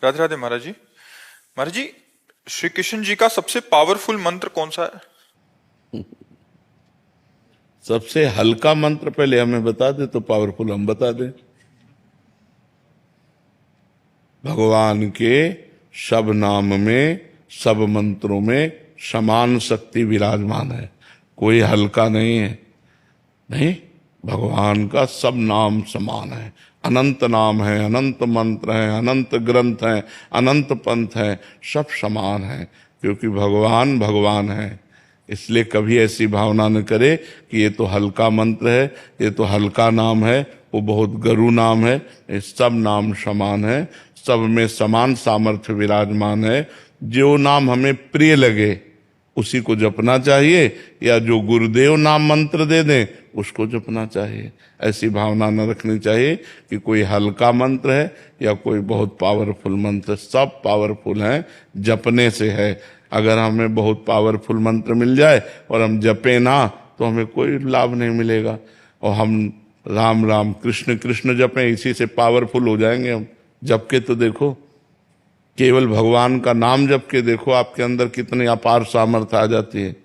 राधे राधे महाराज जी। महाराज जी, श्री कृष्ण जी का सबसे पावरफुल मंत्र कौन सा है? सबसे हल्का मंत्र पहले हमें बता दे तो पावरफुल हम बता दें। भगवान के सब नाम में, सब मंत्रों में समान शक्ति विराजमान है, कोई हल्का नहीं है। नहीं, भगवान का सब नाम समान है। अनंत नाम है, अनंत मंत्र है, अनंत ग्रंथ है, अनंत पंथ है, सब समान है, क्योंकि भगवान भगवान है। इसलिए कभी ऐसी भावना न करे कि ये तो हल्का मंत्र है, ये तो हल्का नाम है, वो बहुत गरु नाम है। ये सब नाम समान है, सब में समान सामर्थ्य विराजमान है। जो नाम हमें प्रिय लगे उसी को जपना चाहिए, या जो गुरुदेव नाम मंत्र दे दें उसको जपना चाहिए। ऐसी भावना न रखनी चाहिए कि कोई हल्का मंत्र है या कोई बहुत पावरफुल मंत्र। सब पावरफुल हैं, जपने से है। अगर हमें बहुत पावरफुल मंत्र मिल जाए और हम जपे ना तो हमें कोई लाभ नहीं मिलेगा। और हम राम राम कृष्ण कृष्ण जपें, इसी से पावरफुल हो जाएंगे हम। जप के तो देखो, केवल भगवान का नाम जप के देखो आपके अंदर कितनी अपार सामर्थ्य आ जाती है।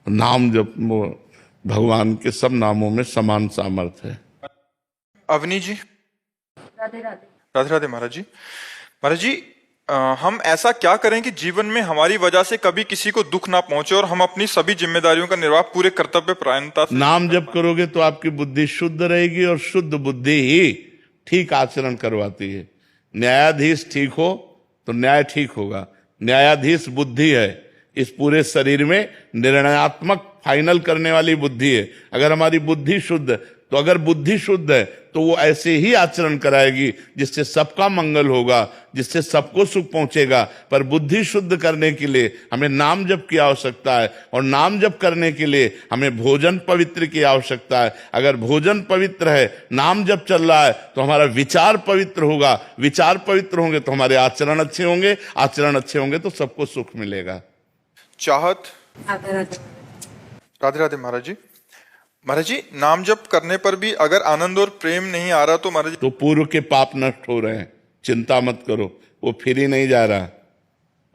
नाम जप, भगवान के सब नामों में समान सामर्थ्य है। अवनी जी। राधे राधे। राधे राधे महाराज जी। महाराज जी, हम ऐसा क्या करें कि जीवन में हमारी वजह से कभी किसी को दुख ना पहुंचे और हम अपनी सभी जिम्मेदारियों का निर्वाह पूरे कर्तव्य परायणता से। नाम जप करोगे तो आपकी बुद्धि शुद्ध रहेगी, और शुद्ध बुद्धि ही ठीक आचरण करवाती है। न्यायाधीश ठीक हो तो न्याय ठीक होगा। न्यायाधीश बुद्धि है, इस पूरे शरीर में निर्णयात्मक फाइनल करने वाली बुद्धि है। अगर हमारी बुद्धि शुद्ध, तो अगर बुद्धि शुद्ध है तो वो ऐसे ही आचरण कराएगी जिससे सबका मंगल होगा, जिससे सबको सुख पहुंचेगा। पर बुद्धि शुद्ध करने के लिए हमें नाम जप की आवश्यकता है, और नाम जप करने के लिए हमें भोजन पवित्र की आवश्यकता है। अगर भोजन पवित्र है, नाम जप चल रहा है, तो हमारा विचार पवित्र होगा। विचार पवित्र होंगे तो हमारे आचरण अच्छे होंगे, आचरण अच्छे होंगे तो सबको सुख मिलेगा। चाहत। राधे राधे। राधे राधे महाराज जी। महाराज जी, नाम जप करने पर भी अगर आनंद और प्रेम नहीं आ रहा तो महाराज जी। तो पूर्व के पाप नष्ट हो रहे हैं, चिंता मत करो। वो फ्री नहीं जा रहा,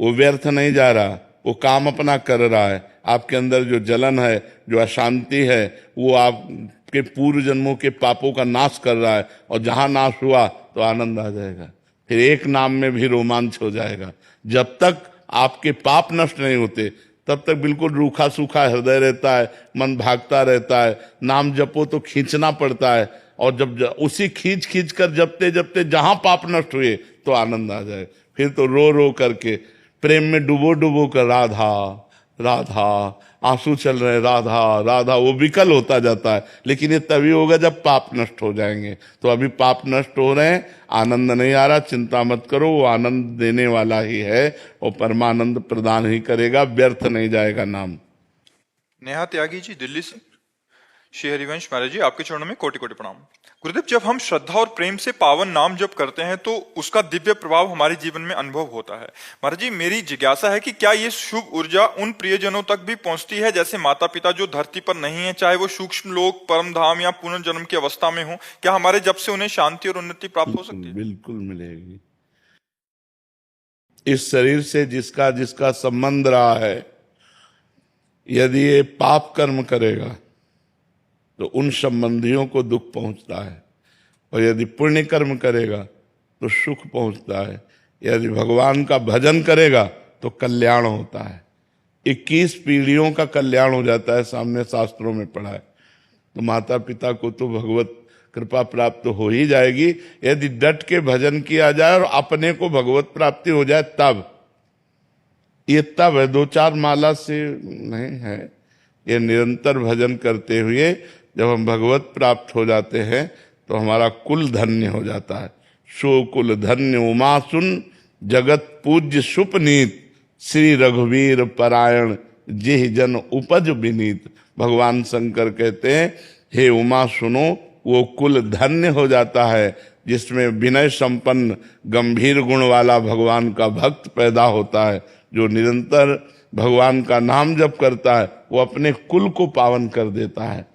वो व्यर्थ नहीं जा रहा, वो काम अपना कर रहा है। आपके अंदर जो जलन है, जो अशांति है, वो आपके पूर्व जन्मों के पापों का नाश कर रहा है। और जहां नाश हुआ तो आनंद आ जाएगा, फिर एक नाम में भी रोमांच हो जाएगा। जब तक आपके पाप नष्ट नहीं होते तब तक बिल्कुल रूखा सूखा हृदय रहता है, मन भागता रहता है। नाम जपो तो खींचना पड़ता है, और जब उसी खींच खींच कर जपते जपते जहां पाप नष्ट हुए तो आनंद आ जाए। फिर तो रो रो करके प्रेम में डुबो डुबो कर राधा राधा, आंसू चल रहे राधा राधा, वो विकल होता जाता है। लेकिन ये तभी होगा जब पाप नष्ट हो जाएंगे। तो अभी पाप नष्ट हो रहे हैं, आनंद नहीं आ रहा, चिंता मत करो, वो आनंद देने वाला ही है, वो परमानंद प्रदान ही करेगा, व्यर्थ नहीं जाएगा नाम। नेहा त्यागी जी, दिल्ली से। श्री हरिवंश महाराज जी, आपके चरणों में कोटि कोटि प्रणाम। गुरुदेव, जब हम श्रद्धा और प्रेम से पावन नाम जप करते हैं तो उसका दिव्य प्रभाव हमारे जीवन में अनुभव होता है। महाराज जी, मेरी जिज्ञासा है कि क्या ये शुभ ऊर्जा उन प्रियजनों तक भी पहुंचती है, जैसे माता पिता जो धरती पर नहीं है, चाहे वो सूक्ष्म लोक, परम धाम या पुनर्जन्म की अवस्था में हो? क्या हमारे जप से उन्हें शांति और उन्नति प्राप्त हो सकती है? बिल्कुल मिलेगी। इस शरीर से जिसका जिसका संबंध रहा है, यदि ये पाप कर्म करेगा तो उन संबंधियों को दुख पहुंचता है, और यदि पुण्य कर्म करेगा तो सुख पहुंचता है। यदि भगवान का भजन करेगा तो कल्याण होता है। 21 पीढ़ियों का कल्याण हो जाता है, सामने शास्त्रों में पढ़ा है। तो माता पिता को तो भगवत कृपा प्राप्त हो ही जाएगी, यदि डट के भजन किया जाए और अपने को भगवत प्राप्ति हो जाए तब। ये तब है, 2-4 माला से नहीं है। ये निरंतर भजन करते हुए जब हम भगवत प्राप्त हो जाते हैं तो हमारा कुल धन्य हो जाता है। सो कुल धन्य उमा सुन, जगत पूज्य सुपनीत, श्री रघुवीर परायण जिह जन उपज विनीत। भगवान शंकर कहते हैं, हे उमा सुनो, वो कुल धन्य हो जाता है जिसमें विनय संपन्न गंभीर गुण वाला भगवान का भक्त पैदा होता है। जो निरंतर भगवान का नाम जप करता है वो अपने कुल को पावन कर देता है।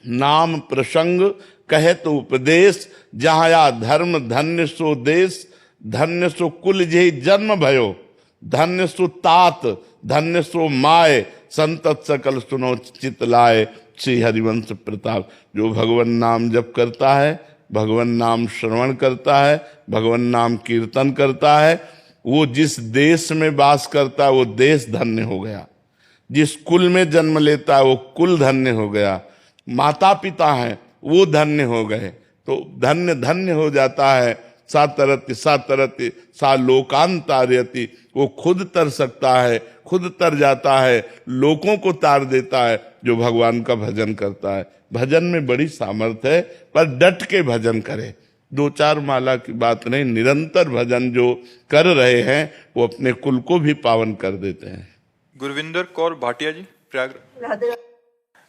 नाम प्रसंग कहे तो उपदेश, जहाँ या धर्म धन्य सो देश, धन्य सो कुल जे जन्म भयो, धन्य सो तात, धन्य सो माय, संतत सकल सुनो चित लाए, श्री हरिवंश प्रताप। जो भगवान नाम जप करता है, भगवान नाम श्रवण करता है, भगवान नाम कीर्तन करता है, वो जिस देश में वास करता है वो देश धन्य हो गया। जिस कुल में जन्म लेता है वो कुल धन्य हो गया। माता पिता हैं वो धन्य हो गए, तो धन्य धन्य हो जाता है। सातरति सातरति सा लोकांतार्यति, वो खुद तर सकता है, खुद तर जाता है, लोगों को तार देता है जो भगवान का भजन करता है। भजन में बड़ी सामर्थ्य है, पर डट के भजन करे। 2-4 माला की बात नहीं, निरंतर भजन जो कर रहे हैं वो अपने कुल को भी पावन कर देते हैं। गुरविंदर कौर भाटिया जी, प्रयागराज। राधे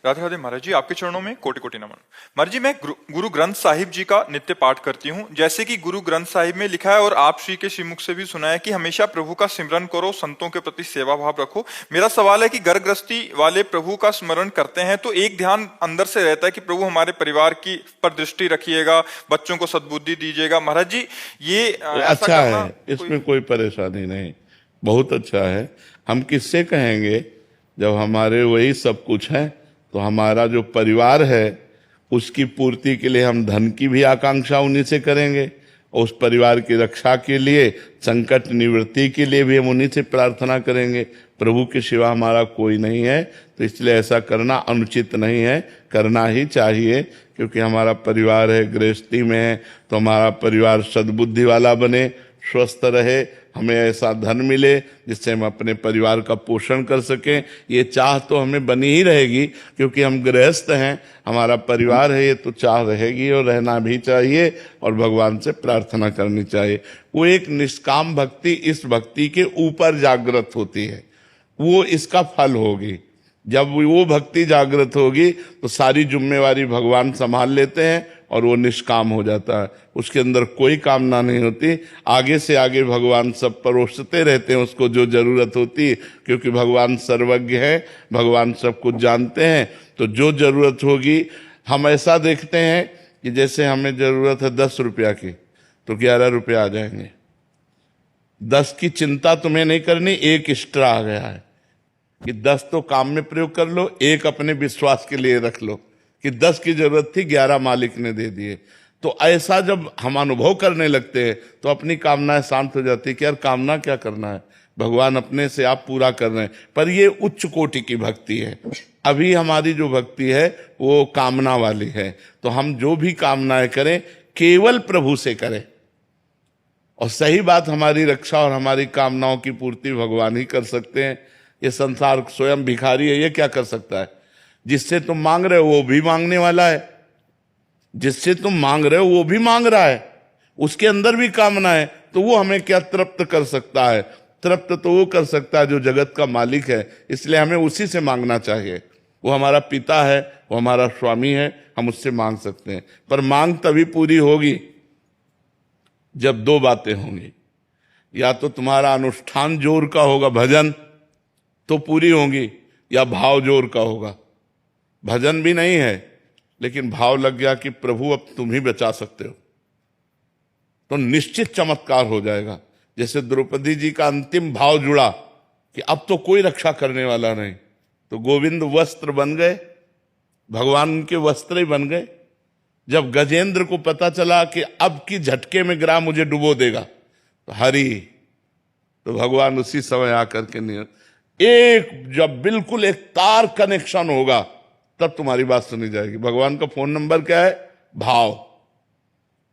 राधे राधे महाराज जी, आपके चरणों में कोटि कोटि नमन। महाराज जी, मैं गुरु ग्रंथ साहिब जी का नित्य पाठ करती हूँ। जैसे कि गुरु ग्रंथ साहिब में लिखा है और आप श्री के श्रीमुख से भी सुना है कि हमेशा प्रभु का सिमरन करो, संतों के प्रति सेवा भाव रखो। मेरा सवाल है कि घर गृहस्थी वाले प्रभु का स्मरण करते हैं तो एक ध्यान अंदर से रहता है कि प्रभु हमारे परिवार की पर दृष्टि रखिएगा, बच्चों को सद्बुद्धि दीजिएगा। महाराज जी, ये अच्छा है, इसमें कोई परेशानी नहीं, बहुत अच्छा है। हम किससे कहेंगे? जब हमारे वही सब कुछ है तो हमारा जो परिवार है उसकी पूर्ति के लिए हम धन की भी आकांक्षा उन्हीं से करेंगे, और उस परिवार की रक्षा के लिए, संकट निवृत्ति के लिए भी हम उन्हीं से प्रार्थना करेंगे। प्रभु के सिवा हमारा कोई नहीं है, तो इसलिए ऐसा करना अनुचित नहीं है, करना ही चाहिए। क्योंकि हमारा परिवार है, गृहस्थी में है, तो हमारा परिवार सद्बुद्धि वाला बने, स्वस्थ रहे, हमें ऐसा धन मिले जिससे हम अपने परिवार का पोषण कर सकें। ये चाह तो हमें बनी ही रहेगी, क्योंकि हम गृहस्थ हैं, हमारा परिवार है, ये तो चाह रहेगी और रहना भी चाहिए, और भगवान से प्रार्थना करनी चाहिए। वो एक निष्काम भक्ति इस भक्ति के ऊपर जागृत होती है, वो इसका फल होगी। जब वो भक्ति जागृत होगी तो सारी जिम्मेवारी भगवान संभाल लेते हैं और वो निष्काम हो जाता है। उसके अंदर कोई कामना नहीं होती, आगे से आगे भगवान सब परोसते रहते हैं उसको जो जरूरत होती है, क्योंकि भगवान सर्वज्ञ हैं, भगवान सब कुछ जानते हैं। तो जो जरूरत होगी, हम ऐसा देखते हैं कि जैसे हमें जरूरत है 10 रुपया की, तो 11 रुपये आ जाएंगे। 10 की चिंता तुम्हें नहीं करनी, एक एक्स्ट्रा आ गया है कि 10 तो काम में प्रयोग कर लो, एक अपने विश्वास के लिए रख लो कि 10 की जरूरत थी, 11 मालिक ने दे दिए। तो ऐसा जब हम अनुभव करने लगते हैं तो अपनी कामनाएं शांत हो जाती है कि यार कामना क्या करना है, भगवान अपने से आप पूरा कर रहे हैं। पर ये उच्च कोटि की भक्ति है। अभी हमारी जो भक्ति है वो कामना वाली है, तो हम जो भी कामनाएं करें केवल प्रभु से करें। और सही बात, हमारी रक्षा और हमारी कामनाओं की पूर्ति भगवान ही कर सकते हैं। ये संसार स्वयं भिखारी है, ये क्या कर सकता है? जिससे तुम मांग रहे हो वो भी मांगने वाला है, जिससे तुम मांग रहे हो वो भी मांग रहा है, उसके अंदर भी कामना है, तो वो हमें क्या तृप्त कर सकता है? तृप्त तो वो कर सकता है जो जगत का मालिक है, इसलिए हमें उसी से मांगना चाहिए। वो हमारा पिता है, वो हमारा स्वामी है, हम उससे मांग सकते हैं। पर मांग तभी पूरी होगी जब 2 बातें होंगी, या तो तुम्हारा अनुष्ठान जोर का होगा, भजन तो पूरी होंगी, या भाव जोर का होगा। भजन भी नहीं है लेकिन भाव लग गया कि प्रभु अब तुम ही बचा सकते हो, तो निश्चित चमत्कार हो जाएगा। जैसे द्रौपदी जी का अंतिम भाव जुड़ा कि अब तो कोई रक्षा करने वाला नहीं, तो गोविंद वस्त्र बन गए, भगवान के वस्त्र ही बन गए। जब गजेंद्र को पता चला कि अब की झटके में ग्राह मुझे डुबो देगा, तो हरि, तो भगवान उसी समय आकर के जब बिल्कुल एक तार कनेक्शन होगा तब तुम्हारी बात सुनी जाएगी। भगवान का फोन नंबर क्या है? भाव।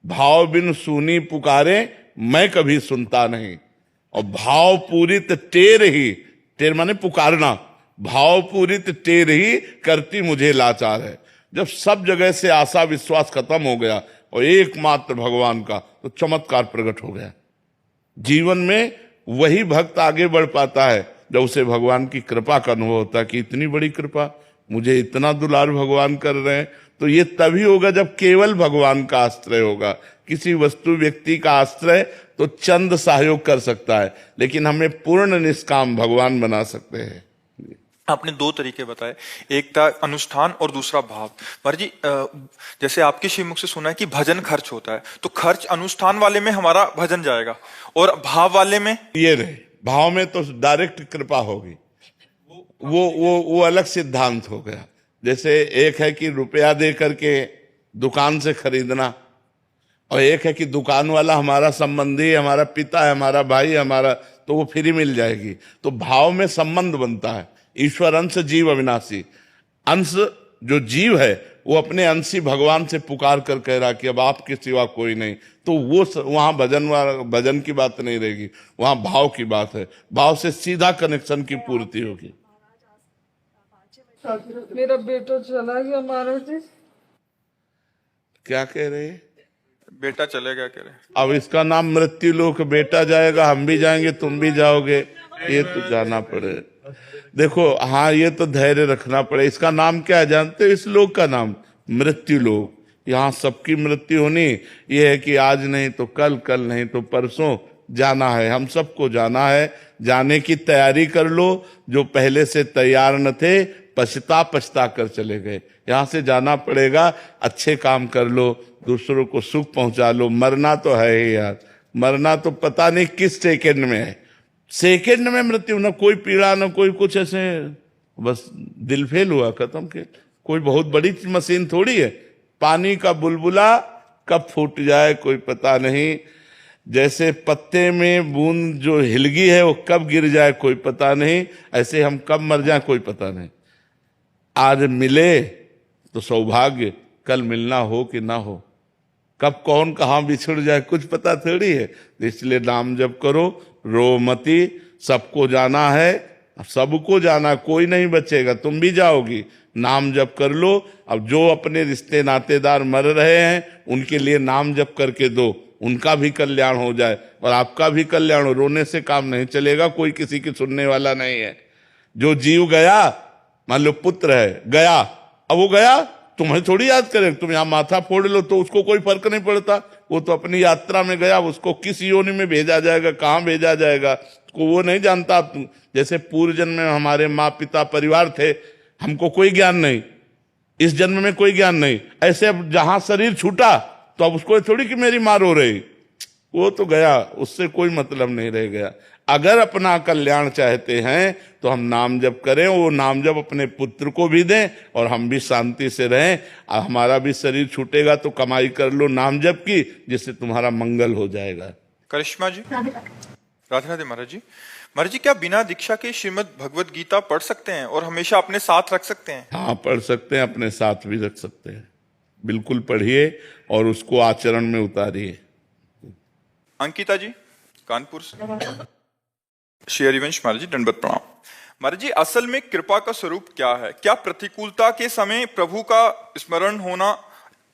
भाव बिन सुनी पुकारे मैं कभी सुनता नहीं। और भाव पूरित टेर ही, टेर माने पुकारना, भाव पूरित टेर ही करती मुझे लाचार है। जब सब जगह से आशा विश्वास खत्म हो गया और एकमात्र भगवान का, तो चमत्कार प्रकट हो गया। जीवन में वही भक्त आगे बढ़ पाता है जब उसे भगवान की कृपा का अनुभव होता है कि इतनी बड़ी कृपा, मुझे इतना दुलार भगवान कर रहे हैं। तो ये तभी होगा जब केवल भगवान का आश्रय होगा। किसी वस्तु व्यक्ति का आश्रय तो चंद सहयोग कर सकता है, लेकिन हमें पूर्ण निष्काम भगवान बना सकते हैं। आपने दो तरीके बताए, एक था अनुष्ठान और दूसरा भाव। महाराज जी जैसे आपके श्रीमुख से सुना है कि भजन खर्च होता है, तो खर्च अनुष्ठान वाले में हमारा भजन जाएगा और भाव वाले में ये रहे, भाव में तो डायरेक्ट कृपा होगी, वो अलग सिद्धांत हो गया। जैसे एक है कि रुपया दे करके दुकान से खरीदना, और एक है कि दुकान वाला हमारा संबंधी, हमारा पिता है, हमारा भाई, हमारा, तो वो फ्री मिल जाएगी। तो भाव में संबंध बनता है। ईश्वर अंश जीव अविनाशी, अंश जो जीव है वो अपने अंशी भगवान से पुकार कर कह रहा कि अब आपके सिवा कोई नहीं, तो वो वहां भजन की बात नहीं रहेगी, वहां भाव की बात है। भाव से सीधा कनेक्शन की पूर्ति होगी। मेरा बेटा चला गया महाराज जी। क्या कह रहे हैं? बेटा चलेगा कह रहे। अब इसका नाम मृत्यु लोक, बेटा जाएगा, हम भी जाएंगे, तुम भी जाओगे, ये तो जाना पड़े। देखो हाँ, ये तो धैर्य रखना पड़े। इसका नाम क्या है जानते हो? इस लोक का नाम मृत्यु लोक। यहाँ सबकी मृत्यु होनी, ये है कि आज नहीं तो कल, कल नहीं तो परसों जाना है, हम सबको जाना है। जाने की तैयारी कर लो। जो पहले से तैयार न थे पछता कर चले गए। यहाँ से जाना पड़ेगा, अच्छे काम कर लो, दूसरों को सुख पहुंचा लो। मरना तो है ही यार, मरना तो पता नहीं किस सेकंड में है। सेकंड में मृत्यु, न कोई पीड़ा न कोई कुछ, ऐसे बस दिल फेल हुआ, खत्म के। कोई बहुत बड़ी मशीन थोड़ी है। पानी का बुलबुला कब फूट जाए कोई पता नहीं, जैसे पत्ते में बूंद जो हिलगी है वो कब गिर जाए कोई पता नहीं, ऐसे हम कब मर जाए कोई पता नहीं। आज मिले तो सौभाग्य, कल मिलना हो कि ना हो, कब कौन कहाँ बिछुड़ जाए कुछ पता थोड़ी है। इसलिए नाम जप करो, रो मती, सबको जाना है, सबको जाना, कोई नहीं बचेगा, तुम भी जाओगी। नाम जप कर लो। अब जो अपने रिश्ते नातेदार मर रहे हैं उनके लिए नाम जप करके दो, उनका भी कल्याण हो जाए और आपका भी कल्याण हो। रोने से काम नहीं चलेगा, कोई किसी की सुनने वाला नहीं है। जो जीव गया, मान लो पुत्र है गया, अब वो गया, तुम्हें थोड़ी याद करें। तुम यहाँ माथा फोड़ लो तो उसको कोई फर्क नहीं पड़ता, वो तो अपनी यात्रा में गया, उसको किस योनि में भेजा जाएगा, कहाँ भेजा जाएगा, को वो नहीं जानता। तुम जैसे पूर्व जन्म में हमारे माँ पिता परिवार थे, हमको कोई ज्ञान नहीं, इस जन्म में कोई ज्ञान नहीं, ऐसे अब जहां शरीर छूटा तो अब उसको थोड़ी कि मेरी माँ रो रही, वो तो गया, उससे कोई मतलब नहीं रह गया। अगर अपना कल्याण चाहते हैं तो हम नाम जप करें, वो नाम जप अपने पुत्र को भी दें और हम भी शांति से रहें। हमारा भी शरीर छूटेगा तो कमाई कर लो नाम जप की, जिससे तुम्हारा मंगल हो जाएगा। करिश्मा जी, राधे राधे। महाराज जी, महाराज जी क्या बिना दीक्षा के श्रीमद् भगवत गीता पढ़ सकते हैं और हमेशा अपने साथ रख सकते हैं? हाँ, पढ़ सकते हैं, अपने साथ भी रख सकते हैं। बिल्कुल पढ़िए और उसको आचरण में उतारिए। अंकिता जी, कानपुर से। श्री हरिवंश महाराज जी, दंडवत प्रणाम। महाराज जी, असल में कृपा का स्वरूप क्या है? क्या प्रतिकूलता के समय प्रभु का स्मरण होना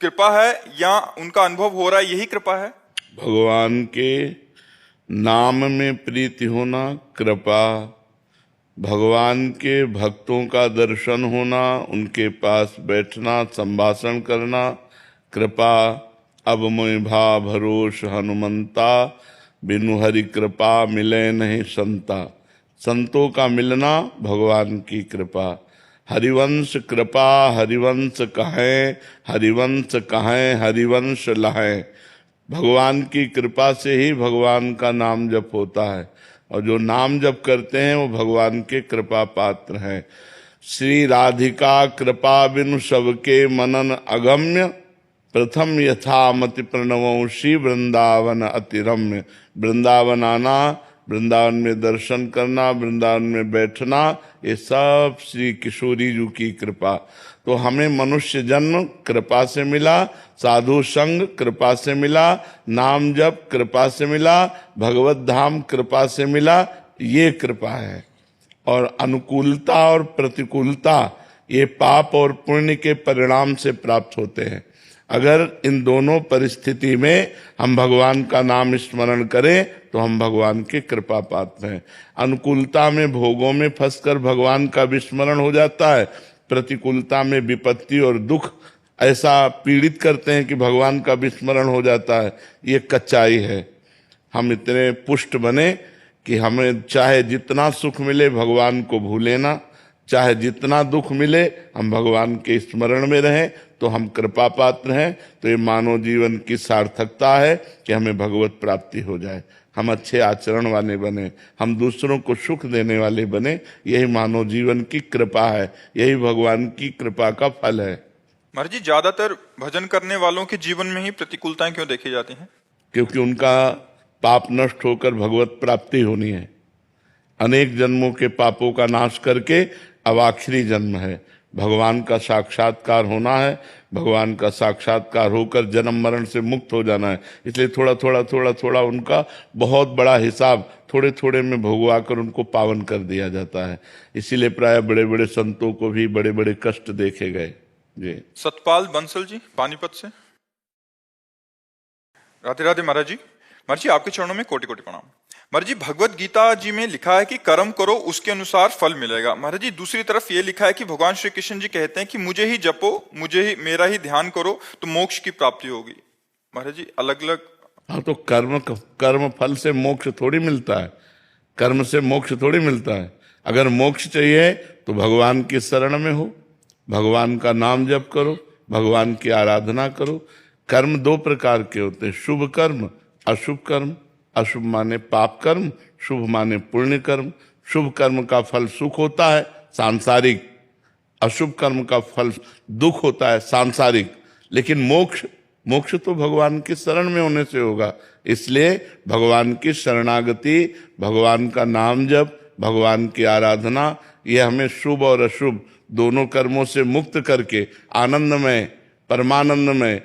कृपा है या उनका अनुभव हो रहा है यही कृपा है? भगवान के नाम में प्रीति होना कृपा, भगवान के भक्तों का दर्शन होना, उनके पास बैठना, संभाषण करना कृपा। अब मोहि भा भरोस हनुमंता, बिनु हरि कृपा मिले नहीं संता। संतों का मिलना भगवान की कृपा। हरिवंश कृपा हरिवंश कहें, हरिवंश कहें हरिवंश लहें। भगवान की कृपा से ही भगवान का नाम जप होता है, और जो नाम जप करते हैं वो भगवान के कृपा पात्र हैं। श्री राधिका कृपा बिनु सबके मनन अगम्य, प्रथम यथामति प्रणवों श्री वृंदावन अति रम्य। वृंदावन आना, वृंदावन में दर्शन करना, वृंदावन में बैठना, ये सब श्री किशोरी जी की कृपा। तो हमें मनुष्य जन्म कृपा से मिला, साधु संग कृपा से मिला, नाम जप कृपा से मिला, भगवत धाम कृपा से मिला, ये कृपा है। और अनुकूलता और प्रतिकूलता ये पाप और पुण्य के परिणाम से प्राप्त होते हैं। अगर इन दोनों परिस्थिति में हम भगवान का नाम स्मरण करें तो हम भगवान के कृपा पात्र हैं। अनुकूलता में भोगों में फंसकर भगवान का विस्मरण हो जाता है, प्रतिकूलता में विपत्ति और दुख ऐसा पीड़ित करते हैं कि भगवान का विस्मरण हो जाता है। ये कच्चाई है। हम इतने पुष्ट बने कि हमें चाहे जितना सुख मिले भगवान को भूले ना, चाहे जितना दुख मिले, हम भगवान के स्मरण में रहें तो हम कृपा पात्र हैं। तो ये मानव जीवन की सार्थकता है कि हमें भगवत प्राप्ति हो जाए, हम अच्छे आचरण वाले बने, हम दूसरों को सुख देने वाले बने। यही मानव जीवन की कृपा है, यही भगवान की कृपा का फल है। महाराज जी, ज्यादातर भजन करने वालों के जीवन में ही प्रतिकूलताएं क्यों देखी जाती हैं? क्योंकि उनका पाप नष्ट होकर भगवत प्राप्ति होनी है। अनेक जन्मों के पापों का नाश करके अब आखिरी जन्म है, भगवान का साक्षात्कार होना है, भगवान का साक्षात्कार होकर जन्म मरण से मुक्त हो जाना है। इसलिए थोड़ा थोड़ा उनका बहुत बड़ा हिसाब थोड़े थोड़े में भोगवा कर उनको पावन कर दिया जाता है। इसीलिए प्राय बड़े बड़े संतों को भी बड़े बड़े कष्ट देखे गए। जी। सतपाल बंसल जी पानीपत से। राधे राधे महाराज जी। महाराज जी, आपके चरणों में कोटि कोटि प्रणाम। महाराज जी, भगवत गीता जी में लिखा है कि कर्म करो उसके अनुसार फल मिलेगा। महाराज जी, दूसरी तरफ ये लिखा है कि भगवान श्री कृष्ण जी कहते हैं कि मुझे ही जपो, मेरा ही ध्यान करो तो मोक्ष की प्राप्ति होगी। महाराज जी, अलग अलग। हाँ, तो कर्म फल से मोक्ष थोड़ी मिलता है, कर्म से मोक्ष थोड़ी मिलता है। अगर मोक्ष चाहिए तो भगवान की शरण में हो, भगवान का नाम जप करो, भगवान की आराधना करो। कर्म दो प्रकार के होते हैं, शुभ कर्म, अशुभ कर्म। अशुभ माने पाप कर्म, शुभ माने पुण्य कर्म। शुभ कर्म का फल सुख होता है सांसारिक, अशुभ कर्म का फल दुख होता है सांसारिक। लेकिन मोक्ष तो भगवान की शरण में होने से होगा। इसलिए भगवान की शरणागति, भगवान का नाम जप, भगवान की आराधना, यह हमें शुभ और अशुभ दोनों कर्मों से मुक्त करके आनंदमय, परमानंदमय,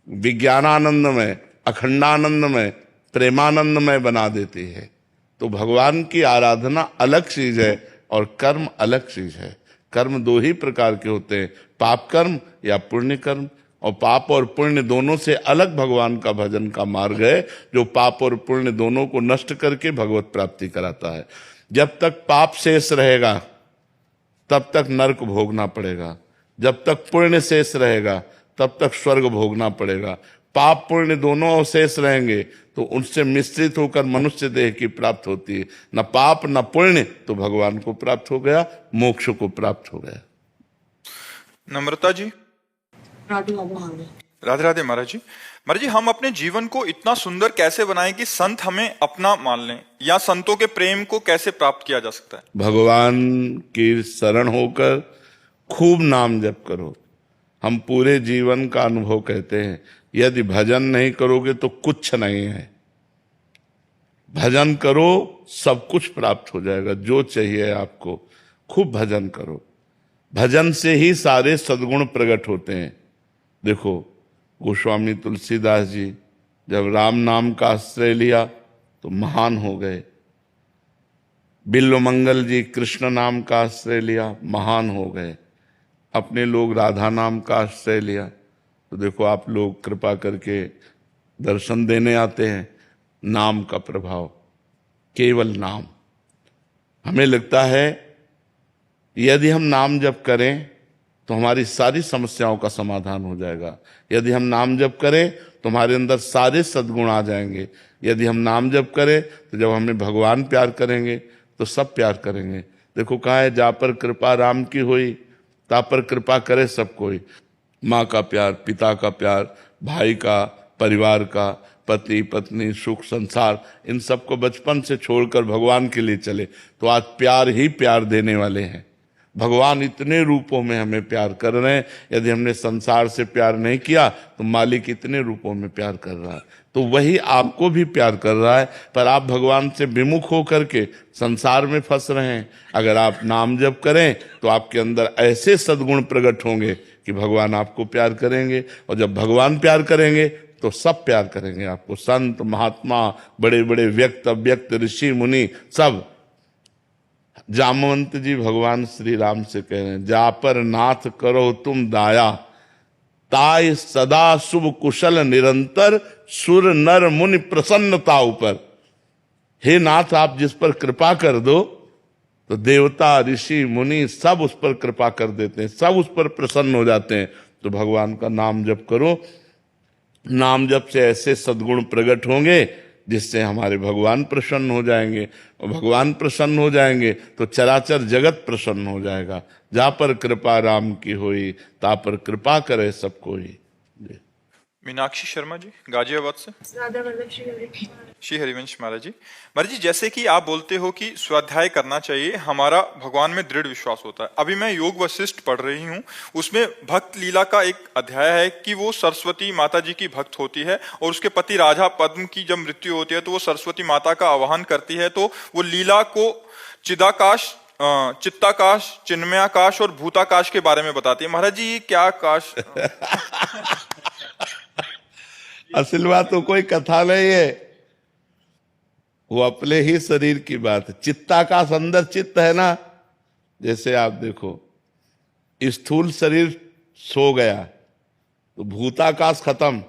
विज्ञानानंदमय, अखंडानंदमय, प्रेमानंदमय बना देती है। तो भगवान की आराधना अलग चीज है और कर्म अलग चीज है। कर्म दो ही प्रकार के होते हैं, पाप कर्म या पुण्य कर्म। और पाप और पुण्य दोनों से अलग भगवान का भजन का मार्ग है, जो पाप और पुण्य दोनों को नष्ट करके भगवत प्राप्ति कराता है। जब तक पाप शेष रहेगा तब तक नरक भोगना पड़ेगा, जब तक पुण्य शेष रहेगा तब तक स्वर्ग भोगना पड़ेगा। पाप पुण्य दोनों अवशेष रहेंगे तो उनसे मिश्रित होकर मनुष्य देह की प्राप्त होती है। न पाप न पुण्य तो भगवान को प्राप्त हो गया, मोक्ष को प्राप्त हो गया। नम्रता जी। राधे राधे महाराज। राधे राधे महाराज जी। महाराज जी, हम अपने जीवन को इतना सुंदर कैसे बनाएं कि संत हमें अपना मान लें, या संतों के प्रेम को कैसे प्राप्त किया जा सकता है? भगवान की शरण होकर खूब नाम जप करो। हम पूरे जीवन का अनुभव कहते हैं, यदि भजन नहीं करोगे तो कुछ नहीं है। भजन करो, सब कुछ प्राप्त हो जाएगा, जो चाहिए आपको। खूब भजन करो, भजन से ही सारे सद्गुण प्रकट होते हैं। देखो, गोस्वामी तुलसीदास जी जब राम नाम का आश्रय लिया तो महान हो गए। बिल्वमंगल जी कृष्ण नाम का आश्रय लिया, महान हो गए। अपने लोग राधा नाम का आश्रय लिया तो देखो, आप लोग कृपा करके दर्शन देने आते हैं। नाम का प्रभाव, केवल नाम। हमें लगता है यदि हम नाम जप करें तो हमारी सारी समस्याओं का समाधान हो जाएगा। यदि हम नाम जप करें तो हमारे अंदर सारे सद्गुण आ जाएंगे। यदि हम नाम जप करें तो जब हमें भगवान प्यार करेंगे तो सब प्यार करेंगे। देखो, कहा है, जा पर कृपा राम की होई ता पर कृपा करे सब कोई। माँ का प्यार, पिता का प्यार, भाई का, परिवार का, पति पत्नी, सुख संसार, इन सबको बचपन से छोड़कर भगवान के लिए चले तो आज प्यार ही प्यार देने वाले हैं। भगवान इतने रूपों में हमें प्यार कर रहे हैं। यदि हमने संसार से प्यार नहीं किया तो मालिक इतने रूपों में प्यार कर रहा है, तो वही आपको भी प्यार कर रहा है। पर आप भगवान से विमुख होकर के संसार में फंस रहे हैं। अगर आप नाम जप करें तो आपके अंदर ऐसे सद्गुण प्रकट होंगे कि भगवान आपको प्यार करेंगे। और जब भगवान प्यार करेंगे तो सब प्यार करेंगे आपको। संत, महात्मा, बड़े बड़े व्यक्त, अव्यक्त, ऋषि, मुनि, सब। जामवंत जी भगवान श्री राम से कह रहे हैं, जा पर नाथ करो तुम दाया, ताय सदा शुभ कुशल निरंतर, सुर नर मुनि प्रसन्नता ऊपर। हे नाथ, आप जिस पर कृपा कर दो तो देवता, ऋषि, मुनि सब उस पर कृपा कर देते हैं, सब उस पर प्रसन्न हो जाते हैं। तो भगवान का नाम जप करो। नाम जप से ऐसे सद्गुण प्रकट होंगे जिससे हमारे भगवान प्रसन्न हो जाएंगे, और भगवान प्रसन्न हो जाएंगे तो चराचर जगत प्रसन्न हो जाएगा। जा पर कृपा राम की होई, ता पर कृपा करे सब कोई। मीनाक्षी शर्मा जी गाजियाबाद से। राधा वल्लभ श्री हरिवंश महाराज जी। महाराज जी, जैसे कि आप बोलते हो कि स्वाध्याय करना चाहिए, हमारा भगवान में दृढ़ विश्वास होता है। अभी मैं योग वशिष्ठ पढ़ रही हूँ, उसमें भक्त लीला का एक अध्याय है कि वो सरस्वती माता जी की भक्त होती है और उसके पति राजा पद्म की जब मृत्यु होती है तो वो सरस्वती माता का आवाहन करती है, तो वो लीला को चिदाकाश, चित्ताकाश, चिन्मयाकाश और भूताकाश के बारे में बताती है। महाराज जी, ये क्या आकाश? असल बात तो कोई कथा नहीं है, वो अपने ही शरीर की बात है। चित्ताकाश अंदर चित्त है ना, जैसे आप देखो स्थूल शरीर सो गया तो भूताकाश खत्म,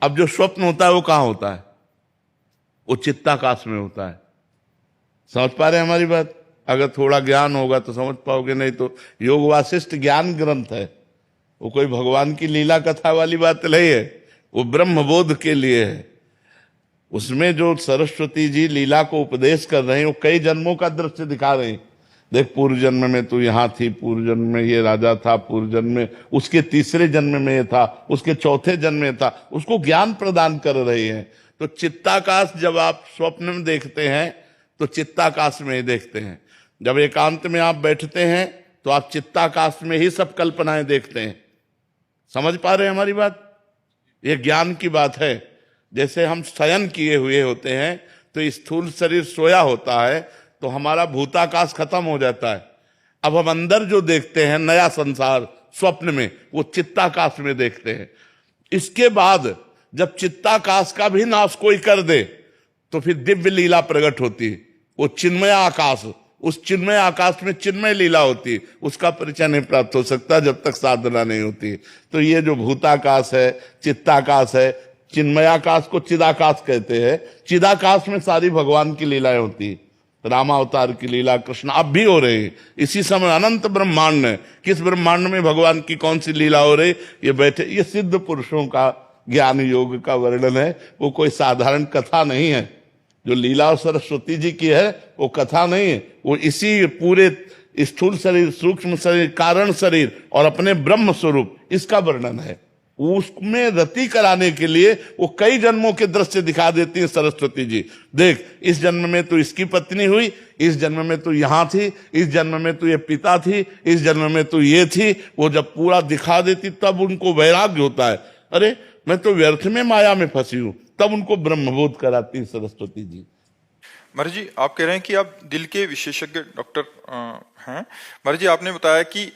अब जो स्वप्न होता है वो कहां होता है? वो चित्ताकाश में होता है। समझ पा रहे हैं हमारी बात? अगर थोड़ा ज्ञान होगा तो समझ पाओगे, नहीं तो योग वासिष्ठ ज्ञान ग्रंथ है, वो कोई भगवान की लीला कथा वाली बात नहीं है, वो ब्रह्मबोध के लिए है। उसमें जो सरस्वती जी लीला को उपदेश कर रहे हैं वो कई जन्मों का दृश्य दिखा रहे हैं। देख, पूर्व जन्म में तू यहाँ थी, पूर्व जन्म में ये राजा था, पूर्व जन्म में उसके तीसरे जन्म में ये था, उसके चौथे जन्म में था, उसको ज्ञान प्रदान कर रहे हैं। तो चित्ताकाश जब आप स्वप्न में देखते हैं तो चित्ताकाश में ही देखते हैं, जब एकांत में आप बैठते हैं तो आप चित्ताकाश में ही सब कल्पनाएं देखते हैं। समझ पा रहे हैं हमारी बात? ये ज्ञान की बात है। जैसे हम शयन किए हुए होते हैं तो स्थूल शरीर सोया होता है तो हमारा भूताकाश खत्म हो जाता है। अब हम अंदर जो देखते हैं नया संसार स्वप्न में, वो चित्ताकाश में देखते हैं। इसके बाद जब चित्ताकाश का भी नाश कोई कर दे तो फिर दिव्य लीला प्रकट होती है, वो चिन्मय आकाश। उस चिन्मय आकाश में चिन्मय लीला होती है, उसका परिचय नहीं प्राप्त हो सकता जब तक साधना नहीं होती। तो ये जो भूताकाश है, चित्ताकाश है, चिन्मयाकाश को चिदाकाश कहते हैं। चिदाकाश में सारी भगवान की लीलाएं होती है, रामावतार की लीला, कृष्ण अब भी हो रही है। इसी समय अनंत ब्रह्मांड है, किस ब्रह्मांड में भगवान की कौन सी लीला हो रही, ये बैठे, ये सिद्ध पुरुषों का ज्ञान योग का वर्णन है, वो कोई साधारण कथा नहीं है। जो लीला सरस्वती जी की है वो कथा नहीं है, वो इसी पूरे स्थूल शरीर, सूक्ष्म शरीर, कारण शरीर और अपने ब्रह्म स्वरूप, इसका वर्णन है। उसमें रति कराने के लिए वो कई जन्मों के दृश्य दिखा देती है सरस्वती जी। देख, इस जन्म में तो इसकी पत्नी हुई, इस जन्म में तो यहां थी, इस जन्म में तो ये पिता थी, इस जन्म में तो ये थी। वो जब पूरा दिखा देती तब उनको वैराग्य होता है, अरे मैं तो व्यर्थ में माया में फंसी हूं, तब उनको ब्रह्मबोध कराती है सरस्वती जी। महाराज जी, आप कह रहे हैं कि आप दिल के विशेषज्ञ डॉक्टर हैं। महाराज जी, आपने बताया कि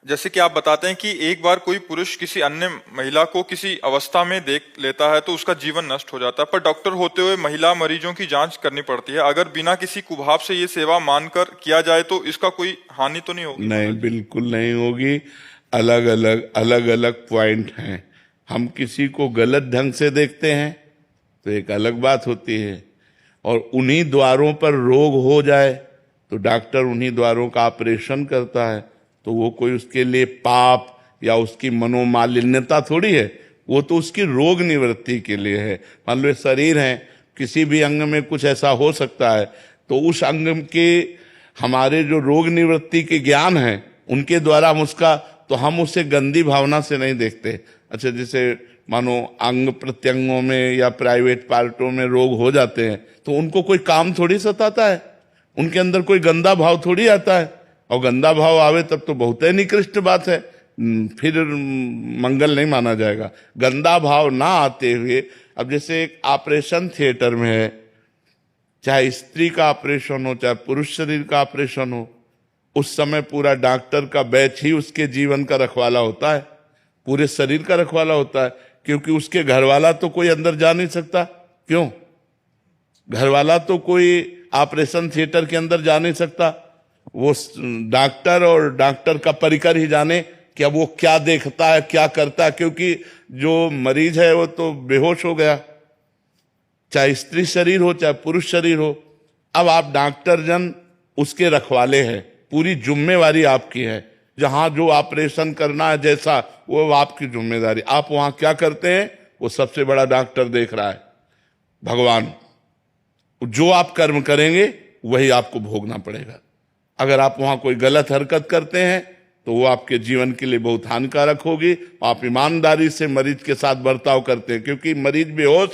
जैसे कि आप बताते हैं कि एक बार कोई पुरुष किसी अन्य महिला को किसी अवस्था में देख लेता है तो उसका जीवन नष्ट हो जाता है, पर डॉक्टर होते हुए महिला मरीजों की जांच करनी पड़ती है। अगर बिना किसी कुभाव से ये सेवा मानकर किया जाए तो इसका कोई हानि तो नहीं होगी? नहीं, बिल्कुल नहीं होगी। अलग अलग पॉइंट हैं। हम किसी को गलत ढंग से देखते हैं तो एक अलग बात होती है, और उन्हीं द्वारों पर रोग हो जाए तो डॉक्टर उन्हीं द्वारों का ऑपरेशन करता है, तो वो कोई उसके लिए पाप या उसकी मनोमालिन्यता थोड़ी है, वो तो उसकी रोग निवृत्ति के लिए है। मान लो शरीर है, किसी भी अंग में कुछ ऐसा हो सकता है, तो उस अंग के हमारे जो रोग निवृत्ति के ज्ञान हैं उनके द्वारा हम उसे गंदी भावना से नहीं देखते। अच्छा, जैसे मानो अंग प्रत्यंगों में या प्राइवेट पार्टों में रोग हो जाते हैं तो उनको कोई काम थोड़ी सताता है, उनके अंदर कोई गंदा भाव थोड़ी आता है, और गंदा भाव आवे तब तो बहुत ही निकृष्ट बात है, फिर मंगल नहीं माना जाएगा। गंदा भाव ना आते हुए, अब जैसे एक ऑपरेशन थिएटर में है, चाहे स्त्री का ऑपरेशन हो चाहे पुरुष शरीर का ऑपरेशन हो, उस समय पूरा डॉक्टर का बैच ही उसके जीवन का रखवाला होता है, पूरे शरीर का रखवाला होता है, क्योंकि उसके घरवाला तो कोई अंदर जा नहीं सकता। क्यों? घरवाला तो कोई ऑपरेशन थिएटर के अंदर जा नहीं सकता, वो डॉक्टर और डॉक्टर का परिकर ही जाने कि अब वो क्या देखता है, क्या करता है, क्योंकि जो मरीज है वो तो बेहोश हो गया, चाहे स्त्री शरीर हो चाहे पुरुष शरीर हो। अब आप डॉक्टर जन उसके रखवाले हैं, पूरी जिम्मेवारी आपकी है, जहां जो ऑपरेशन करना है जैसा, वो आपकी जिम्मेदारी। आप वहां क्या करते हैं वो सबसे बड़ा डॉक्टर देख रहा है। भगवान, जो आप कर्म करेंगे वही आपको भोगना पड़ेगा। अगर आप वहां कोई गलत हरकत करते हैं तो वो आपके जीवन के लिए बहुत हानिकारक होगी। आप ईमानदारी से मरीज के साथ बर्ताव करते हैं, क्योंकि मरीज बेहोश,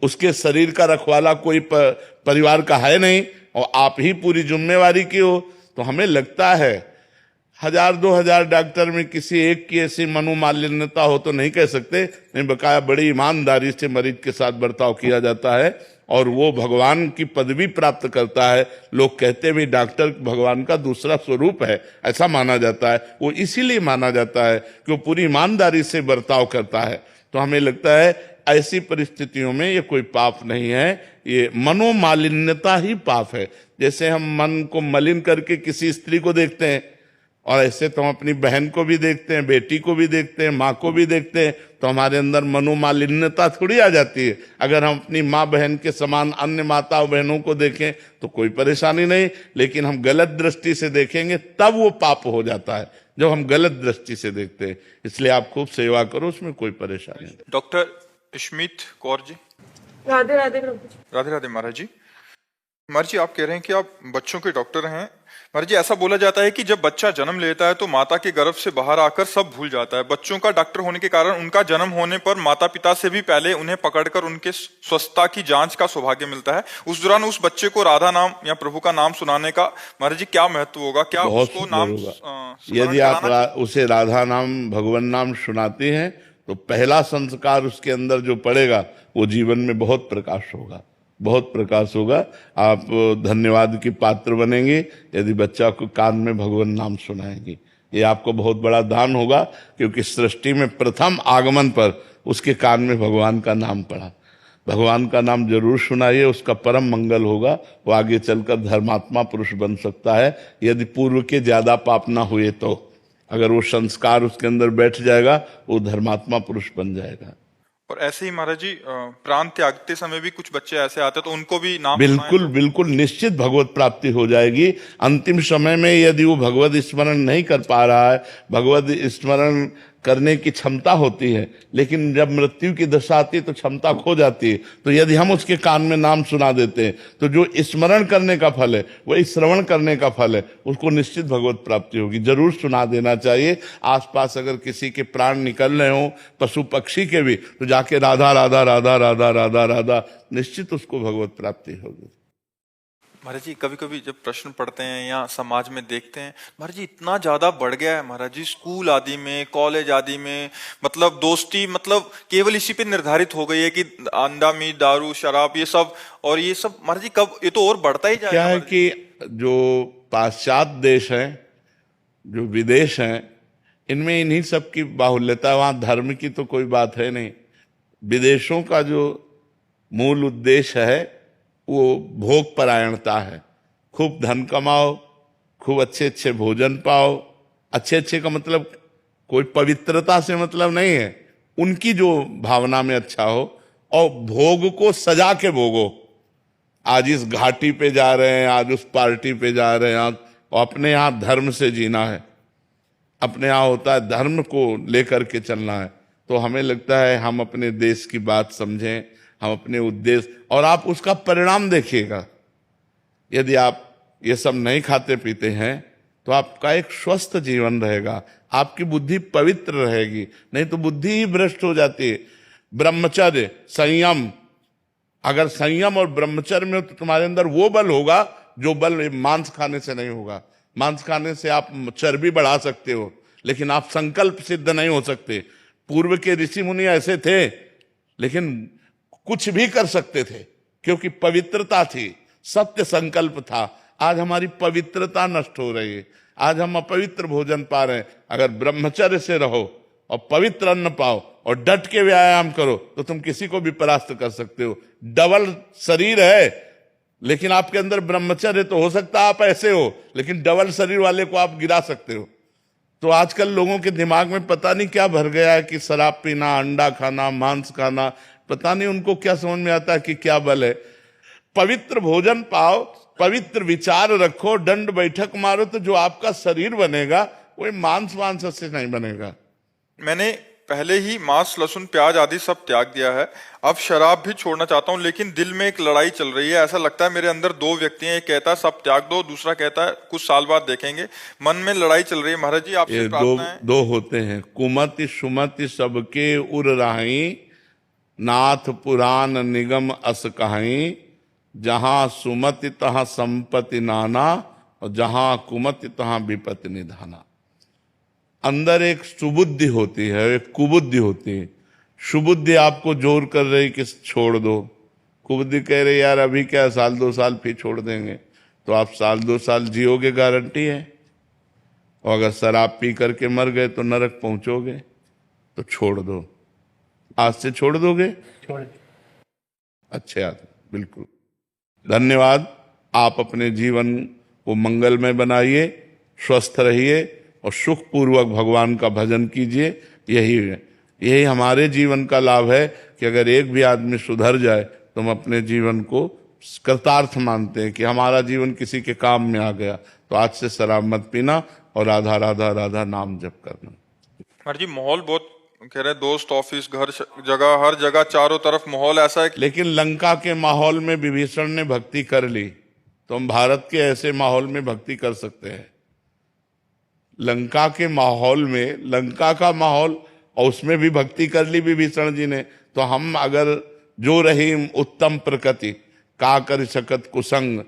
उसके शरीर का रखवाला कोई परिवार का है नहीं और आप ही पूरी जिम्मेवारी की हो। तो हमें लगता है 1000-2000 डॉक्टर में किसी एक की ऐसी मनोमालिन्यता हो तो नहीं कह सकते, नहीं, बकाया बड़ी ईमानदारी से मरीज के साथ बर्ताव किया जाता है और वो भगवान की पदवी प्राप्त करता है। लोग कहते भी डॉक्टर भगवान का दूसरा स्वरूप है, ऐसा माना जाता है। वो इसीलिए माना जाता है कि वो पूरी ईमानदारी से बर्ताव करता है। तो हमें लगता है ऐसी परिस्थितियों में ये कोई पाप नहीं है, ये मनोमालिन्यता ही पाप है। जैसे हम मन को मलिन करके किसी स्त्री को देखते हैं, और ऐसे तो हम अपनी बहन को भी देखते हैं, बेटी को भी देखते हैं, माँ को भी देखते हैं, तो हमारे अंदर मनोमालिन्यता थोड़ी आ जाती है। अगर हम अपनी माँ बहन के समान अन्य माताओं बहनों को देखें तो कोई परेशानी नहीं, लेकिन हम गलत दृष्टि से देखेंगे तब वो पाप हो जाता है, जब हम गलत दृष्टि से देखते हैं। इसलिए आप खूब सेवा करो, उसमें कोई परेशानी नहीं। डॉक्टर इश्मीत कौर जी। राधे राधे प्रभु जी। राधे राधे महाराज जी। महाराज जी, आप कह रहे हैं कि आप बच्चों के डॉक्टर हैं। महाराज जी, ऐसा बोला जाता है कि जब बच्चा जन्म लेता है तो माता के गर्भ से बाहर आकर सब भूल जाता है। बच्चों का डॉक्टर होने के कारण उनका जन्म होने पर माता पिता से भी पहले उन्हें पकड़कर उनके स्वस्थता की जांच का सौभाग्य मिलता है। उस दौरान उस बच्चे को राधा नाम या प्रभु का नाम सुनाने का महाराज जी क्या महत्व होगा? क्या उसको नाम यदि आप उसे राधा नाम, भगवान नाम सुनाते हैं तो पहला संस्कार उसके अंदर जो पड़ेगा वो जीवन में बहुत प्रकाश होगा, बहुत प्रकाश होगा। आप धन्यवाद की पात्र बनेंगे यदि बच्चा को कान में भगवान नाम सुनाएंगे। ये आपको बहुत बड़ा दान होगा, क्योंकि सृष्टि में प्रथम आगमन पर उसके कान में भगवान का नाम पड़ा। भगवान का नाम जरूर सुनाइए, उसका परम मंगल होगा। वो आगे चलकर धर्मात्मा पुरुष बन सकता है, यदि पूर्व के ज्यादा पाप ना हुए तो। अगर वो संस्कार उसके अंदर बैठ जाएगा वो धर्मात्मा पुरुष बन जाएगा। और ऐसे ही महाराज जी प्राण त्यागते समय भी कुछ बच्चे ऐसे आते हैं तो उनको भी नाम बिल्कुल बिल्कुल निश्चित भगवत प्राप्ति हो जाएगी। अंतिम समय में यदि वो भगवत स्मरण नहीं कर पा रहा है, भगवत स्मरण करने की क्षमता होती है, लेकिन जब मृत्यु की दशा आती है तो क्षमता खो जाती है, तो यदि हम उसके कान में नाम सुना देते हैं तो जो स्मरण करने का फल है वही श्रवण करने का फल है, उसको निश्चित भगवत प्राप्ति होगी। जरूर सुना देना चाहिए। आसपास अगर किसी के प्राण निकल रहे हो, पशु पक्षी के भी, तो जाके राधा राधा राधा राधा राधा राधा, निश्चित उसको भगवत प्राप्ति होगी। महाराज जी, कभी कभी जब प्रश्न पढ़ते हैं या समाज में देखते हैं, महाराज जी इतना ज्यादा बढ़ गया है महाराज जी, स्कूल आदि में, कॉलेज आदि में, मतलब दोस्ती मतलब केवल इसी पे निर्धारित हो गई है कि अंडा मीट दारू शराब ये सब, और ये सब महाराज जी कब ये तो और बढ़ता ही जाएगा। क्या है कि जो पाश्चात्य देश हैं, जो विदेश हैं, इनमें इन्हीं सब की बाहुल्यता, वहां धर्म की तो कोई बात है नहीं। विदेशों का जो मूल उद्देश्य है वो भोग परायणता है। खूब धन कमाओ, खूब अच्छे अच्छे भोजन पाओ। अच्छे अच्छे का मतलब कोई पवित्रता से मतलब नहीं है, उनकी जो भावना में अच्छा हो, और भोग को सजा के भोगो। आज इस घाटी पे जा रहे हैं, आज उस पार्टी पे जा रहे हैं, और अपने यहाँ धर्म से जीना है। अपने यहाँ होता है धर्म को लेकर के चलना है। तो हमें लगता है हम अपने देश की बात समझें, हम अपने उद्देश्य, और आप उसका परिणाम देखिएगा। यदि आप ये सब नहीं खाते पीते हैं तो आपका एक स्वस्थ जीवन रहेगा, आपकी बुद्धि पवित्र रहेगी। नहीं तो बुद्धि ही भ्रष्ट हो जाती है। ब्रह्मचर्य, संयम, अगर संयम और ब्रह्मचर्य में तो तुम्हारे अंदर वो बल होगा जो बल मांस खाने से नहीं होगा। मांस खाने से आप चर्बी बढ़ा सकते हो, लेकिन आप संकल्प सिद्ध नहीं हो सकते। पूर्व के ऋषि मुनि ऐसे थे, लेकिन कुछ भी कर सकते थे, क्योंकि पवित्रता थी, सत्य संकल्प था। आज हमारी पवित्रता नष्ट हो रही है, आज हम अपवित्र भोजन पा रहे हैं। अगर ब्रह्मचर्य से रहो और पवित्र अन्न पाओ और डट के व्यायाम करो तो तुम किसी को भी परास्त कर सकते हो। डबल शरीर है, लेकिन आपके अंदर ब्रह्मचर्य तो हो सकता है आप ऐसे हो, लेकिन डबल शरीर वाले को आप गिरा सकते हो। तो आजकल लोगों के दिमाग में पता नहीं क्या भर गया है कि शराब पीना, अंडा खाना, मांस खाना, पता नहीं उनको क्या समझ में आता है कि क्या बल है। पवित्र भोजन पाओ, पवित्र विचार रखो, दंड बैठक मारो, तो जो आपका शरीर बनेगा वो मांस से नहीं बनेगा। मैंने पहले ही मांस लहसुन प्याज आदि सब त्याग दिया है, अब शराब भी छोड़ना चाहता हूँ, लेकिन दिल में एक लड़ाई चल रही है। ऐसा लगता है मेरे अंदर दो व्यक्ति हैं, एक कहता है सब त्याग दो, दूसरा कहता है कुछ साल बाद देखेंगे। मन में लड़ाई चल रही है महाराज जी, आपसे ये दो प्रार्थना है। दो होते हैं, कुमति सुमति सबके उर राही, नाथ पुराण निगम अस कहाई, जहां सुमति तहां संपत्ति नाना, और जहां कुमति तहां विपत्ति निधाना। अंदर एक सुबुद्धि होती है, एक कुबुद्धि होती है। सुबुद्धि आपको जोर कर रही कि छोड़ दो, कुबुद्धि कह रही यार अभी क्या, साल 2 साल फिर छोड़ देंगे। तो आप साल 2 साल जियोगे, गारंटी है। और अगर शराब पी करके मर गए तो नरक पहुंचोगे। तो छोड़ दो, आज से छोड़ दोगे? अच्छे आदमी, बिल्कुल। धन्यवाद। आप अपने जीवन को मंगलमय बनाइए, स्वस्थ रहिए और सुखपूर्वक भगवान का भजन कीजिए। यही हमारे जीवन का लाभ है कि अगर एक भी आदमी सुधर जाए तो हम अपने जीवन को कृतार्थ मानते हैं कि हमारा जीवन किसी के काम में आ गया। तो आज से शराब मत पीना और राधा राधा राधा नाम जप करना। महाराज जी माहौल बहुत कह रहे हैं, दोस्त ऑफिस घर जगह हर जगह चारों तरफ माहौल ऐसा है कि... लेकिन लंका के माहौल में विभीषण ने भक्ति कर ली, तो हम भारत के ऐसे माहौल में भक्ति कर सकते हैं। लंका के माहौल में, लंका का माहौल, और उसमें भी भक्ति कर ली विभीषण जी ने। तो हम अगर जो रही उत्तम प्रकृति, का कर सकत कुसंग,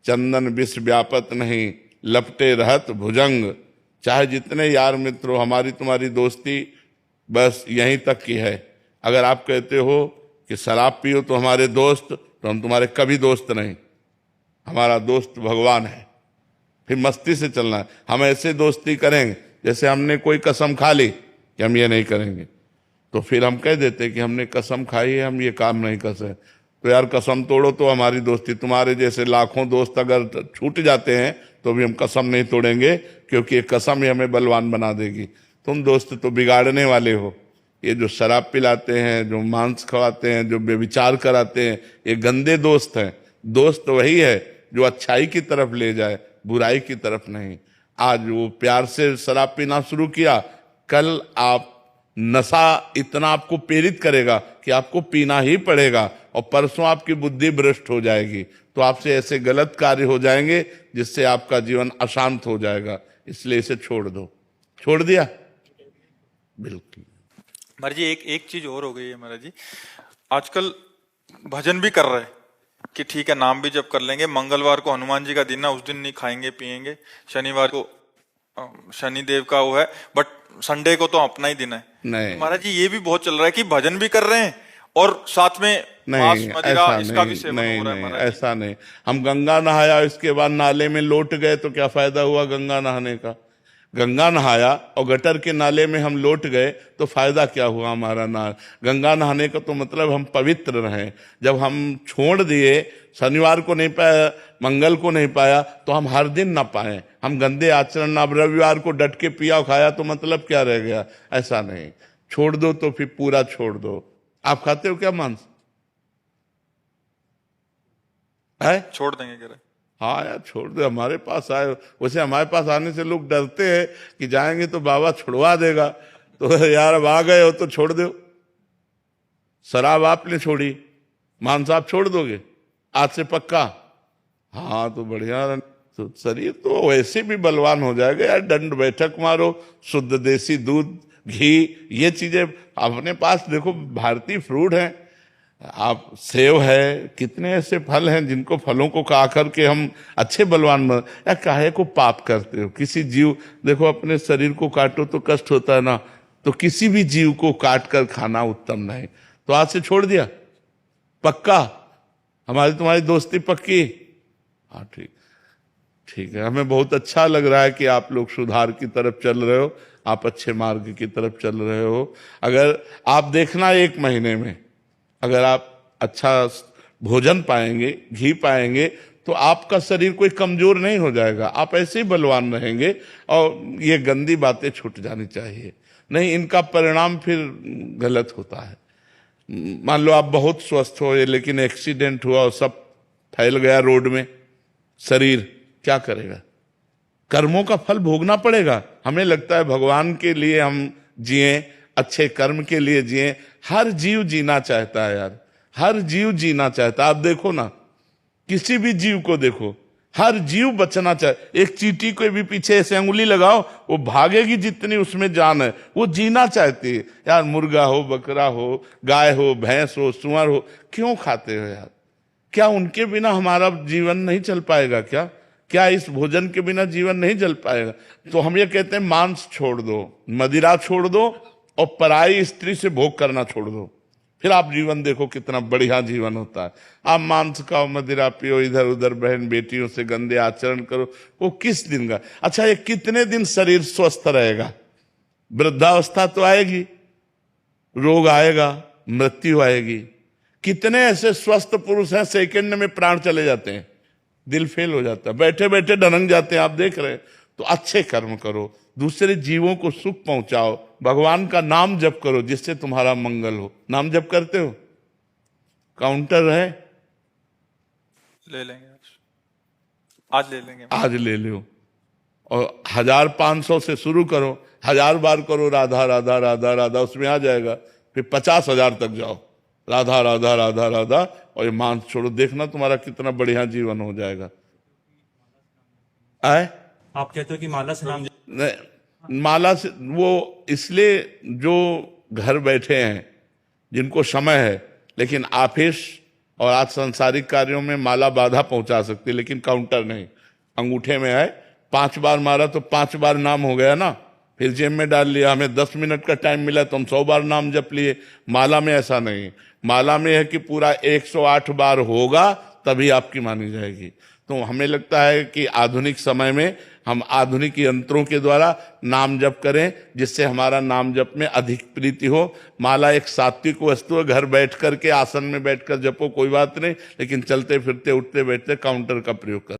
चंदन विष व्यापत नहीं, लपटे रहत भुजंग। चाहे जितने यार मित्र हो, हमारी तुम्हारी दोस्ती बस यहीं तक की है। अगर आप कहते हो कि शराब पियो तो हमारे दोस्त, तो हम तुम्हारे कभी दोस्त नहीं। हमारा दोस्त भगवान है। फिर मस्ती से चलना है। हम ऐसे दोस्ती करेंगे जैसे हमने कोई कसम खा ली कि हम ये नहीं करेंगे, तो फिर हम कह देते कि हमने कसम खाई है, हम ये काम नहीं कर सकते। तो यार कसम तोड़ो तो हमारी दोस्ती। तुम्हारे जैसे लाखों दोस्त अगर छूट जाते हैं तो भी हम कसम नहीं तोड़ेंगे, क्योंकि ये कसम ही हमें बलवान बना देगी। तुम दोस्त तो बिगाड़ने वाले हो। ये जो शराब पिलाते हैं, जो मांस खवाते हैं, जो बेविचार कराते हैं, ये गंदे दोस्त हैं। दोस्त वही है जो अच्छाई की तरफ ले जाए, बुराई की तरफ नहीं। आज वो प्यार से शराब पीना शुरू किया, कल आप नशा इतना आपको प्रेरित करेगा कि आपको पीना ही पड़ेगा, और परसों आपकी बुद्धि भ्रष्ट हो जाएगी। तो आपसे ऐसे गलत कार्य हो जाएंगे जिससे आपका जीवन अशांत हो जाएगा। इसलिए इसे छोड़ दो। छोड़ दिया? बिल्कुल। महाराज जी एक चीज और हो गई है महाराज जी, आजकल भजन भी कर रहे हैं कि ठीक है नाम भी जप कर लेंगे, मंगलवार को हनुमान जी का दिन है, उस दिन नहीं खाएंगे पिएंगे, शनिवार को शनि देव का वो है, बट संडे को तो अपना ही दिन है। नहीं महाराज जी ये भी बहुत चल रहा है कि भजन भी कर रहे हैं और साथ में मांस मदिरा इसका भी सेवन हो रहा है। नहीं, ऐसा नहीं। हम गंगा नहाया, इसके बाद नाले में लौट गए तो क्या फायदा हुआ गंगा नहाने का? गंगा नहाया और गटर के नाले में हम लौट गए तो फायदा क्या हुआ हमारा? गंगा नहाने का तो मतलब हम पवित्र रहें। जब हम छोड़ दिए, शनिवार को नहीं पाया, मंगल को नहीं पाया, तो हम हर दिन ना पाए। हम गंदे आचरण, अब रविवार को डट के पिया खाया तो मतलब क्या रह गया? ऐसा नहीं। छोड़ दो तो फिर पूरा छोड़ दो। आप खाते हो क्या मांस? है? छोड़ देंगे कह रहे। हाँ यार छोड़ दो, हमारे पास आए। वैसे हमारे पास आने से लोग डरते हैं कि जाएंगे तो बाबा छुड़वा देगा। तो यार अब आ गए हो तो छोड़ दो। शराब आपने छोड़ी, मांस आप छोड़ दोगे आज से पक्का? हाँ तो बढ़िया। तो शरीर तो वैसे भी बलवान हो जाएगा यार। दंड बैठक मारो, शुद्ध देसी दूध, घी, ये चीजें अपने पास देखो। भारतीय फ्रूट है, आप सेव है, कितने ऐसे फल हैं जिनको फलों को खा करके हम अच्छे बलवान बन। या काहे को पाप करते हो? किसी जीव, देखो अपने शरीर को काटो तो कष्ट होता है ना, तो किसी भी जीव को काट कर खाना उत्तम नहीं। तो आज से छोड़ दिया पक्का? हमारी तुम्हारी दोस्ती पक्की? हाँ ठीक है। हमें बहुत अच्छा लग रहा है कि आप लोग सुधार की तरफ चल रहे हो, आप अच्छे मार्ग की तरफ चल रहे हो। अगर आप देखना 1 महीने में अगर आप अच्छा भोजन पाएंगे, घी पाएंगे, तो आपका शरीर कोई कमजोर नहीं हो जाएगा। आप ऐसे ही बलवान रहेंगे। और ये गंदी बातें छूट जानी चाहिए, नहीं इनका परिणाम फिर गलत होता है। मान लो आप बहुत स्वस्थ हो, लेकिन एक्सीडेंट हुआ और सब फैल गया रोड में, शरीर क्या करेगा? कर्मों का फल भोगना पड़ेगा। हमें लगता है भगवान के लिए हम जिए, अच्छे कर्म के लिए जिए। हर जीव जीना चाहता है यार, हर जीव जीना चाहता है। आप देखो ना, किसी भी जीव को देखो, हर जीव बचना चाहे। एक चींटी को भी पीछे ऐसे अंगुली लगाओ, वो भागेगी जितनी उसमें जान है, वो जीना चाहती है यार। मुर्गा हो, बकरा हो, गाय हो, भैंस हो, सुअर हो, क्यों खाते हो यार? क्या उनके बिना हमारा जीवन नहीं चल पाएगा क्या? क्या इस भोजन के बिना जीवन नहीं चल पाएगा? तो हम ये कहते हैं मांस छोड़ दो, मदिरा छोड़ दो और पराई स्त्री से भोग करना छोड़ दो, फिर आप जीवन देखो कितना बढ़िया जीवन होता है। आप मांस खाओ, मदिरा पियो, इधर उधर बहन बेटियों से गंदे आचरण करो, वो किस दिन का? अच्छा, ये कितने दिन शरीर स्वस्थ रहेगा? वृद्धावस्था तो आएगी, रोग आएगा, मृत्यु आएगी। कितने ऐसे स्वस्थ पुरुष हैं सेकंड में प्राण चले जाते हैं, दिल फेल हो जाता है, बैठे बैठे ढनक जाते हैं, आप देख रहे हैं। तो अच्छे कर्म करो, दूसरे जीवों को सुख पहुंचाओ, भगवान का नाम जप करो जिससे तुम्हारा मंगल हो। नाम जप करते हो? काउंटर है, ले लेंगे आज ले लेंगे। आज ले लो, और 1500 से शुरू करो, 1000 बार करो राधा राधा राधा राधा, उसमें आ जाएगा। फिर 50,000 तक जाओ, राधा राधा राधा राधा, और ये मांस छोड़ो, देखना तुम्हारा कितना बढ़िया जीवन हो जाएगा। आए आप कहते हो कि माला से नाम नहीं, माला से वो इसलिए जो घर बैठे हैं, जिनको समय है, लेकिन ऑफिस और आज सांसारिक कार्यों में माला बाधा पहुंचा सकती है, लेकिन काउंटर नहीं। अंगूठे में है, 5 बार मारा तो 5 बार नाम हो गया ना, फिर जेब में डाल लिया। हमें 10 मिनट का टाइम मिला तो हम 100 बार नाम जप लिए। माला में ऐसा नहीं, माला में है कि पूरा 108 बार होगा तभी आपकी मानी जाएगी। तो हमें लगता है कि आधुनिक समय में हम आधुनिक यंत्रों के द्वारा नाम जप करें, जिससे हमारा नाम जप में अधिक प्रीति हो। माला एक सात्विक वस्तु है, घर बैठ करके आसन में बैठकर जपो कोई बात नहीं, लेकिन चलते फिरते उठते बैठते काउंटर का प्रयोग करें।